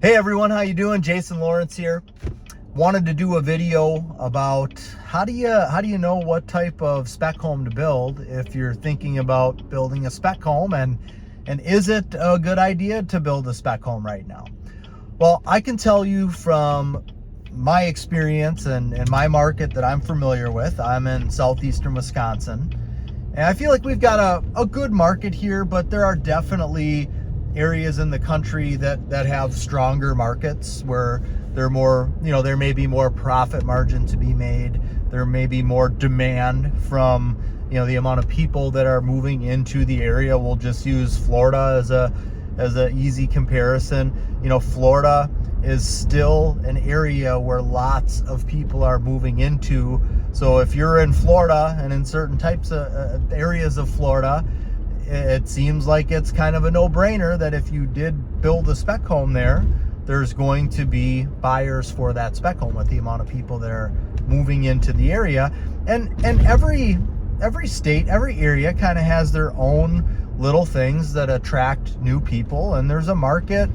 Hey everyone, how you doing? Jason Lawrence here. Wanted to do a video about how do you know what type of spec home to build if you're thinking about building a spec home, and is it a good idea to build a spec home right now? Well, I can tell you from my experience and my market that I'm familiar with. I'm in southeastern Wisconsin, and I feel like we've got a good market here, but there are definitely areas in the country that have stronger markets where there may be more profit margin to be made. There may be more demand from the amount of people that are moving into the area. We'll just use Florida as a easy comparison. Florida is still an area where lots of people are moving into. So if you're in Florida and in certain types of areas of Florida, it seems like it's kind of a no-brainer that if you did build a spec home there, there's going to be buyers for that spec home with the amount of people that are moving into the area. And every state, every area kind of has their own little things that attract new people, and there's a market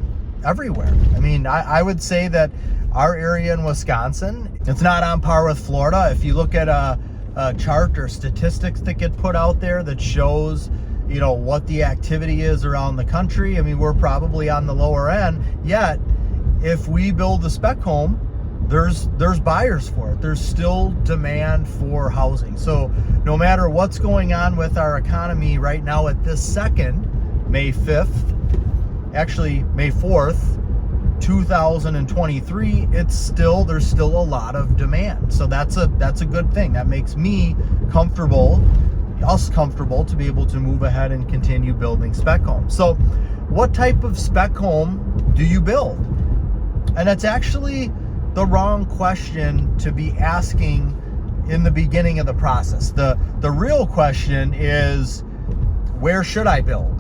everywhere. I mean, I would say that our area in Wisconsin, it's not on par with Florida. If you look at a chart or statistics that get put out there that shows what the activity is around the country, I mean, we're probably on the lower end. Yet if we build a spec home, there's buyers for it. There's still demand for housing. So no matter what's going on with our economy right now at this second, May 5th, actually May 4th, 2023, there's still a lot of demand. So that's a good thing. That makes me comfortable to be able to move ahead and continue building spec homes. So what type of spec home do you build? And that's actually the wrong question to be asking in the beginning of the process. The real question is, where should I build?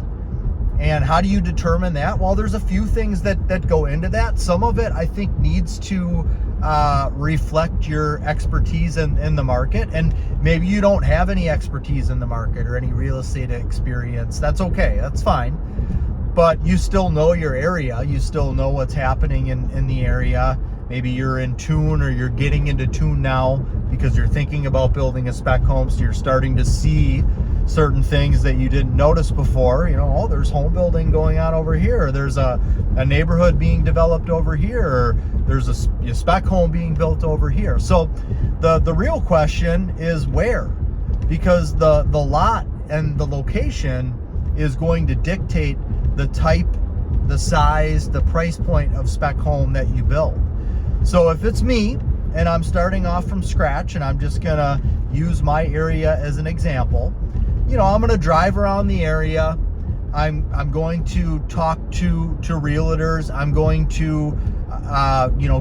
And how do you determine that? Well, there's a few things that go into that. Some of it I think needs to reflect your expertise in the market, and maybe you don't have any expertise in the market or any real estate experience. That's okay, that's fine, but you still know your area. You still know what's happening in the area. Maybe you're in tune, or you're getting into tune now because you're thinking about building a spec home, so you're starting to see certain things that you didn't notice before. Oh, there's home building going on over here, or there's a neighborhood being developed over here, or there's a spec home being built over here. So the real question is where, because the lot and the location is going to dictate the type, the size, the price point of spec home that you build. So if it's me and I'm starting off from scratch and I'm just gonna use my area as an example, I'm going to drive around the area. I'm going to talk to realtors. I'm going to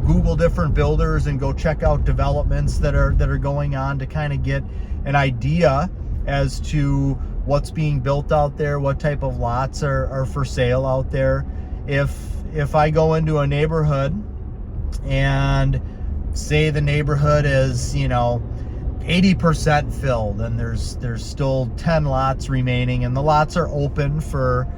Google different builders and go check out developments that are going on to kind of get an idea as to what's being built out there, what type of lots are for sale out there. If I go into a neighborhood and say the neighborhood is 80% filled, and there's still 10 lots remaining, and the lots are open for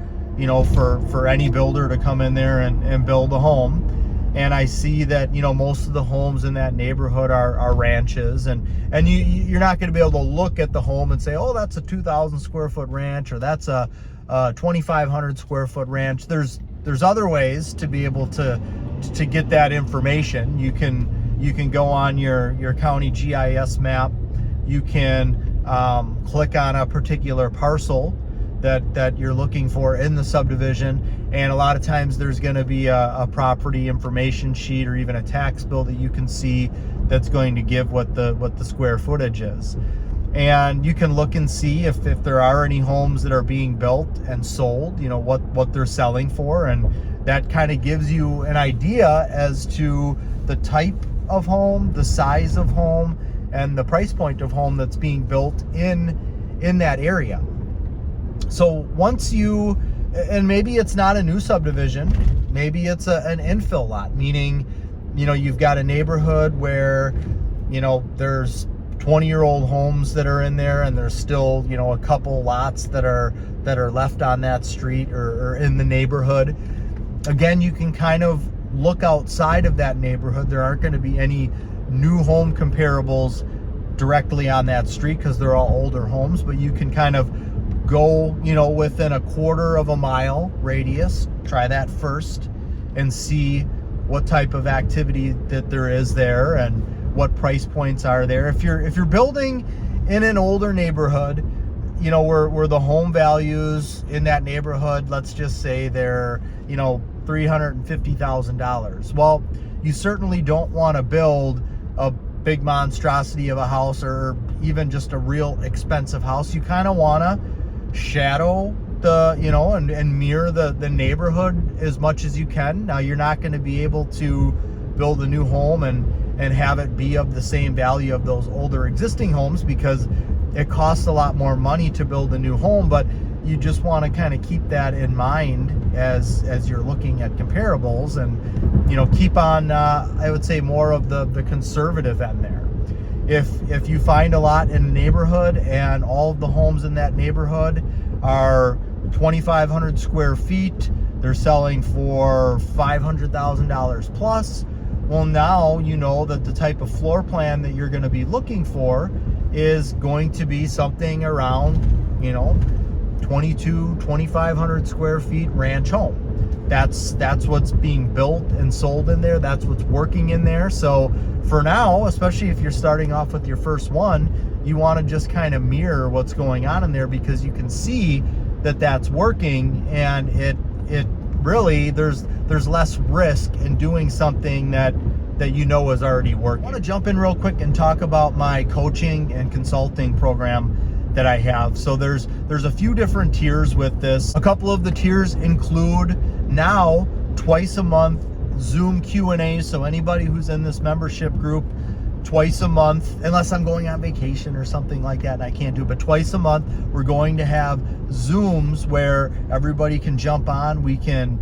any builder to come in there and build a home, and I see that most of the homes in that neighborhood are ranches, and you're not going to be able to look at the home and say, oh, that's a 2,000 square foot ranch, or that's a 2,500 square foot ranch. There's other ways to be able to get that information. You can go on your county GIS map. You can click on a particular parcel that you're looking for in the subdivision, and a lot of times there's going to be a property information sheet or even a tax bill that you can see that's going to give what the square footage is. And you can look and see if there are any homes that are being built and sold, what they're selling for, and that kind of gives you an idea as to the type of home, the size of home, and the price point of home that's being built in that area. So once and maybe it's not a new subdivision, maybe it's an infill lot, meaning you've got a neighborhood where there's 20-year-old homes that are in there, and there's still a couple lots that are left on that street or in the neighborhood. Again, you can kind of look outside of that neighborhood, there aren't going to be any new home comparables directly on that street because they're all older homes, but you can kind of go, you know, within a 1/4 of a mile radius, try that first and see what type of activity that there is there and what price points are there. If you're building in an older neighborhood, you know, where the home values in that neighborhood, let's just say they're, you know, $350,000. Well, you certainly don't want to build a big monstrosity of a house or even just a real expensive house. You kind of want to shadow the, you know, and mirror the neighborhood as much as you can. Now, you're not going to be able to build a new home and have it be of the same value of those older existing homes because it costs a lot more money to build a new home, but you just want to kind of keep that in mind as you're looking at comparables and, you know, keep on, I would say, more of the conservative end there. If you find a lot in a neighborhood and all of the homes in that neighborhood are 2,500 square feet, they're selling for $500,000 plus, well, now you know that the type of floor plan that you're going to be looking for is going to be something around, you know, 2,500 square feet ranch home. That's what's being built and sold in there. That's what's working in there. So for now, especially if you're starting off with your first one, you want to just kind of mirror what's going on in there because you can see that that's working, and it really, there's less risk in doing something that you know is already working. I want to jump in real quick and talk about my coaching and consulting program that I have. So there's a few different tiers with this. A couple of the tiers include now twice a month Zoom Q&A. So anybody who's in this membership group, twice a month, unless I'm going on vacation or something like that and I can't do it, but twice a month we're going to have Zooms where everybody can jump on. We can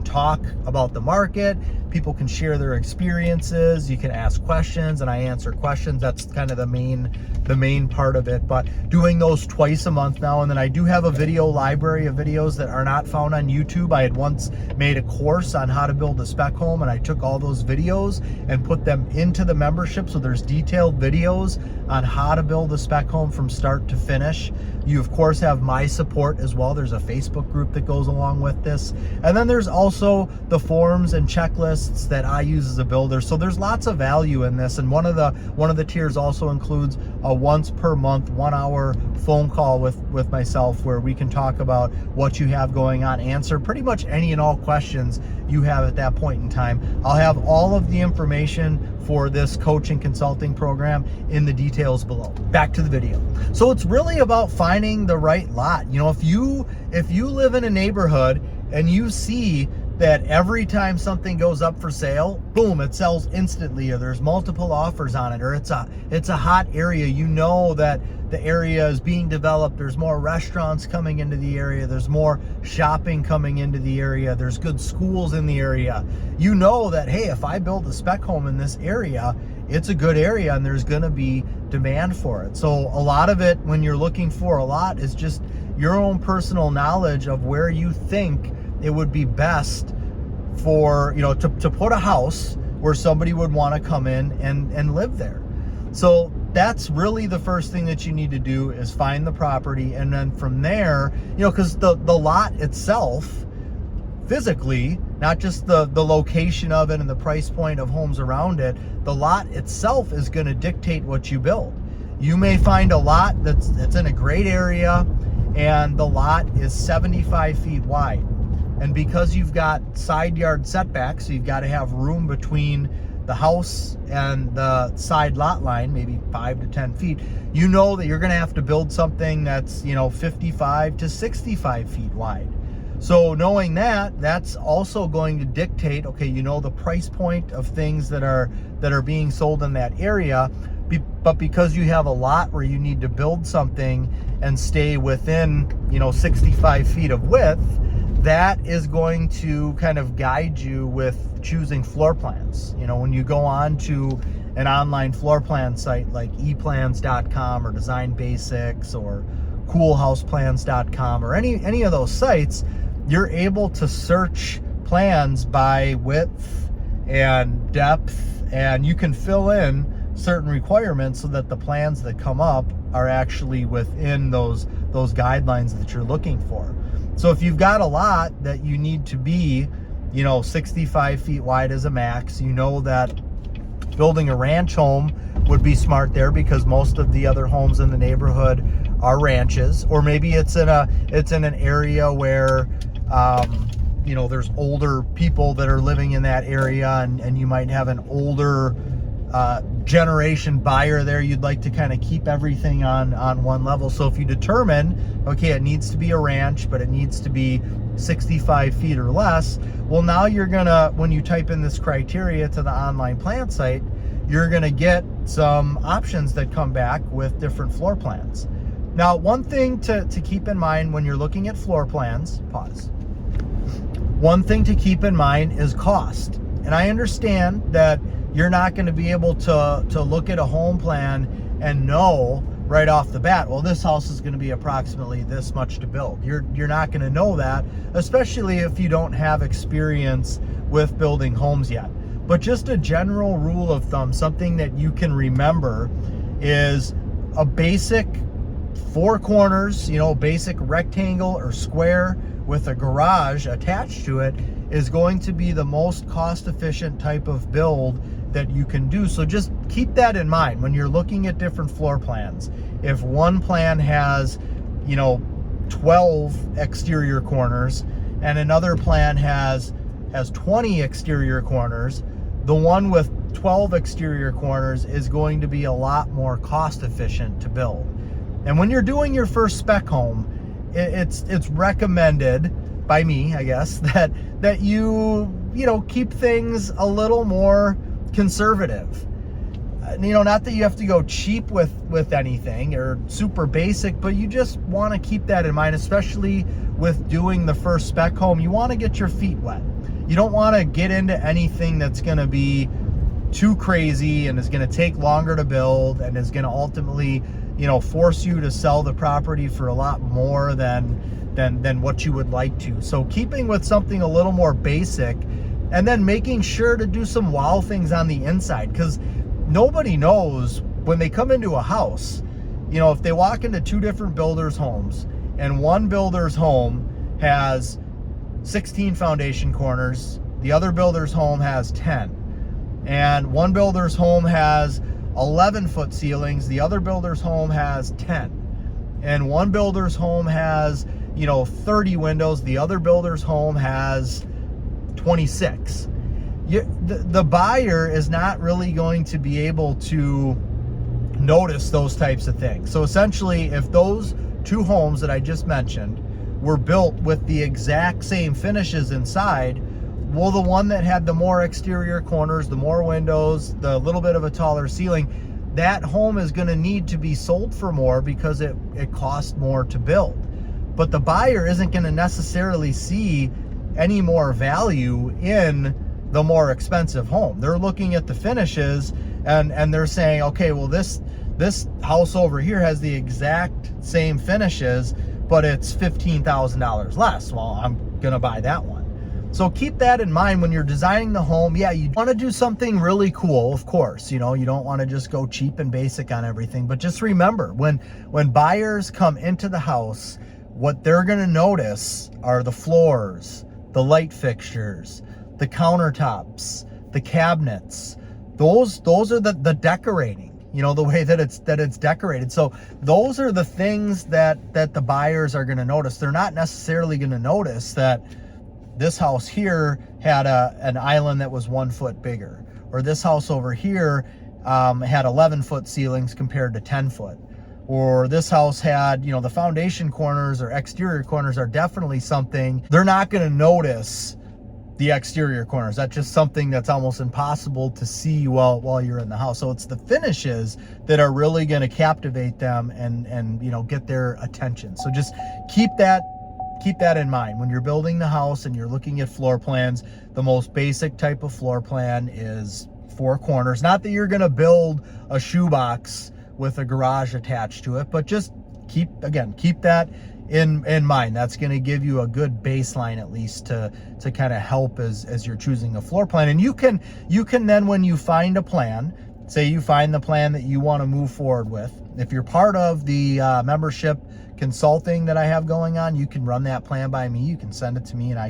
talk about the market. People can share their experiences. You can ask questions and I answer questions. That's kind of the main part of it. But doing those twice a month now, and then I do have a video library of videos that are not found on YouTube. I had once made a course on how to build a spec home, and I took all those videos and put them into the membership. So there's detailed videos on how to build a spec home from start to finish. You of course have my support as well. There's a Facebook group that goes along with this. And then there's also the forms and checklists that I use as a builder. So there's lots of value in this. And one of the tiers also includes a once per month 1 hour phone call with myself where we can talk about what you have going on, answer pretty much any and all questions you have at that point in time. I'll have all of the information for this coaching consulting program in the details below. Back to the video. So it's really about finding the right lot. You know, if you live in a neighborhood and you see that every time something goes up for sale, boom, it sells instantly, or there's multiple offers on it, or it's a hot area, you know that the area is being developed, there's more restaurants coming into the area, there's more shopping coming into the area, there's good schools in the area. You know that, hey, if I build a spec home in this area, it's a good area and there's gonna be demand for it. So a lot of it, when you're looking for a lot, is just your own personal knowledge of where you think it would be best for, you know, to put a house where somebody would want to come in and live there. So that's really the first thing that you need to do, is find the property. And then from there, you know, because the lot itself physically, not just the location of it and the price point of homes around it, the lot itself is going to dictate what you build. You may find a lot that's in a great area and the lot is 75 feet wide. And because you've got side yard setbacks, so you've got to have room between the house and the side lot line, maybe 5 to 10 feet, you know that you're going to have to build something that's, you know, 55 to 65 feet wide. So knowing that, that's also going to dictate, okay, you know, the price point of things that are being sold in that area. But because you have a lot where you need to build something and stay within, you know, 65 feet of width, that is going to kind of guide you with choosing floor plans. You know, when you go on to an online floor plan site like eplans.com or Design Basics or coolhouseplans.com or any of those sites, you're able to search plans by width and depth, and you can fill in certain requirements so that the plans that come up are actually within those guidelines that you're looking for. So if you've got a lot that you need to be, 65 feet wide as a max, that building a ranch home would be smart there, because most of the other homes in the neighborhood are ranches. Or maybe it's in an area where there's older people that are living in that area, and you might have an older generation buyer there. You'd like to kind of keep everything on one level. So if you determine, okay, it needs to be a ranch, but it needs to be 65 feet or less, well, now you're gonna, when you type in this criteria to the online plan site, you're gonna get some options that come back with different floor plans. Now, one thing to keep in mind when you're looking at floor plans, one thing to keep in mind is cost. And I understand that you're not going to be able to look at a home plan and know right off the bat, well, this house is going to be approximately this much to build. You're not going to know that, especially if you don't have experience with building homes yet. But just a general rule of thumb, something that you can remember, is a basic four corners, basic rectangle or square with a garage attached to it is going to be the most cost-efficient type of build that you can do. So just keep that in mind when you're looking at different floor plans. If one plan has, 12 exterior corners and another plan has 20 exterior corners, the one with 12 exterior corners is going to be a lot more cost-efficient to build. And when you're doing your first spec home, it's recommended by me, I guess, that you keep things a little more conservative. Not that you have to go cheap with anything or super basic, but you just want to keep that in mind, especially with doing the first spec home. You want to get your feet wet. You don't want to get into anything that's going to be too crazy and is going to take longer to build and is going to ultimately force you to sell the property for a lot more than what you would like to. So keeping with something a little more basic, and then making sure to do some wow things on the inside, because nobody knows when they come into a house, if they walk into two different builders' homes and one builder's home has 16 foundation corners, the other builder's home has 10, and one builder's home has 11-foot ceilings, the other builder's home has 10, and one builder's home has 30 windows, the other builder's home has 26. The buyer is not really going to be able to notice those types of things. So essentially, if those two homes that I just mentioned were built with the exact same finishes inside, well, the one that had the more exterior corners, the more windows, the little bit of a taller ceiling, that home is going to need to be sold for more because it costs more to build. But the buyer isn't going to necessarily see any more value in the more expensive home. They're looking at the finishes and they're saying, okay, well, this house over here has the exact same finishes, but it's $15,000 less. Well, I'm going to buy that one. So keep that in mind when you're designing the home. Yeah, you want to do something really cool, of course. You don't want to just go cheap and basic on everything. But just remember, when buyers come into the house, what they're going to notice are the floors, the light fixtures, the countertops, the cabinets. Those are the decorating, the way that it's decorated. So those are the things that the buyers are going to notice. They're not necessarily going to notice that this house here had an island that was 1 foot bigger, or this house over here had 11-foot ceilings compared to 10-foot. Or this house had, the foundation corners or exterior corners are definitely something. They're not going to notice the exterior corners. That's just something that's almost impossible to see while you're in the house. So it's the finishes that are really going to captivate them and get their attention. So just keep that in mind when you're building the house and you're looking at floor plans. The most basic type of floor plan is 4 corners. Not that you're going to build a shoebox with a garage attached to it, but just keep that in mind. That's going to give you a good baseline, at least, to kind of help as you're choosing a floor plan. And you can then, when you find a plan, say you find the plan that you want to move forward with, if you're part of the membership consulting that I have going on, you can run that plan by me. You can send it to me and I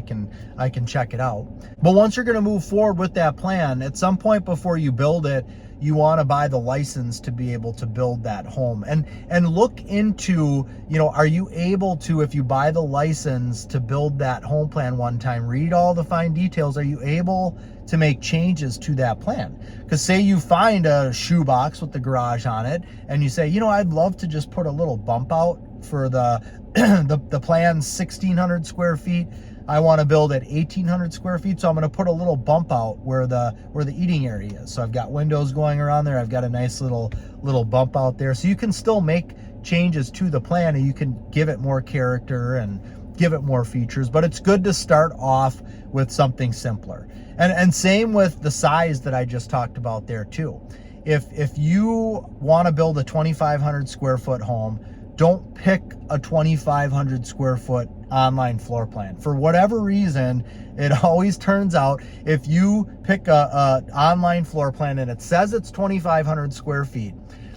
can check it out. But once you're going to move forward with that plan, at some point before you build it, you want to buy the license to be able to build that home, and look into, are you able to, if you buy the license to build that home plan one time, read all the fine details. Are you able to make changes to that plan? Because say you find a shoebox with the garage on it and you say, I'd love to just put a little bump out for the the plan's 1,600 square feet. I want to build at 1,800 square feet, so I'm going to put a little bump out where the eating area is. So I've got windows going around there. I've got a nice little bump out there. So you can still make changes to the plan, and you can give it more character and give it more features. But it's good to start off with something simpler. And same with the size that I just talked about there too. If you want to build a 2,500 square foot home, don't pick a 2,500 square foot online floor plan. For whatever reason, it always turns out if you pick a online floor plan and it says it's 2,500 square feet,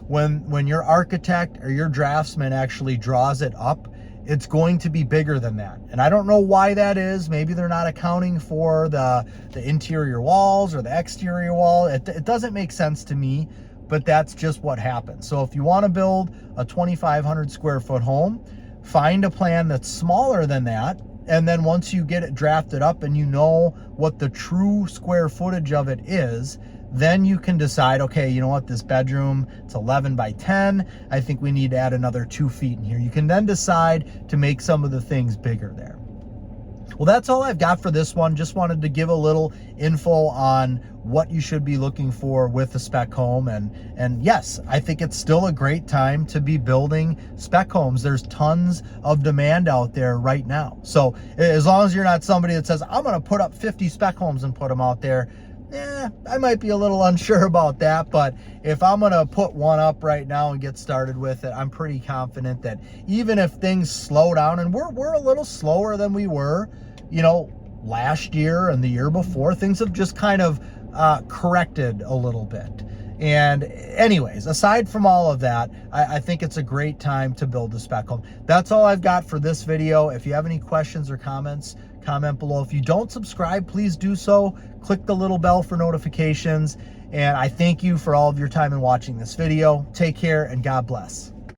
when your architect or your draftsman actually draws it up, it's going to be bigger than that. And I don't know why that is. Maybe they're not accounting for the interior walls or the exterior wall. It doesn't make sense to me, but that's just what happens. So if you want to build a 2,500 square foot home, find a plan that's smaller than that. And then once you get it drafted up and you know what the true square footage of it is, then you can decide, okay, you know what, this bedroom, it's 11 by 10. I think we need to add another 2 feet in here. You can then decide to make some of the things bigger there. Well, that's all I've got for this one. Just wanted to give a little info on what you should be looking for with a spec home. And yes, I think it's still a great time to be building spec homes. There's tons of demand out there right now. So as long as you're not somebody that says, I'm going to put up 50 spec homes and put them out there, I might be a little unsure about that. But if I'm going to put one up right now and get started with it, I'm pretty confident that even if things slow down, and we're a little slower than we were, last year and the year before, things have just kind of corrected a little bit. And anyways, aside from all of that, I think it's a great time to build a spec home. That's all I've got for this video. If you have any questions or comments, comment below. If you don't subscribe, please do so. Click the little bell for notifications. And I thank you for all of your time in watching this video. Take care and God bless.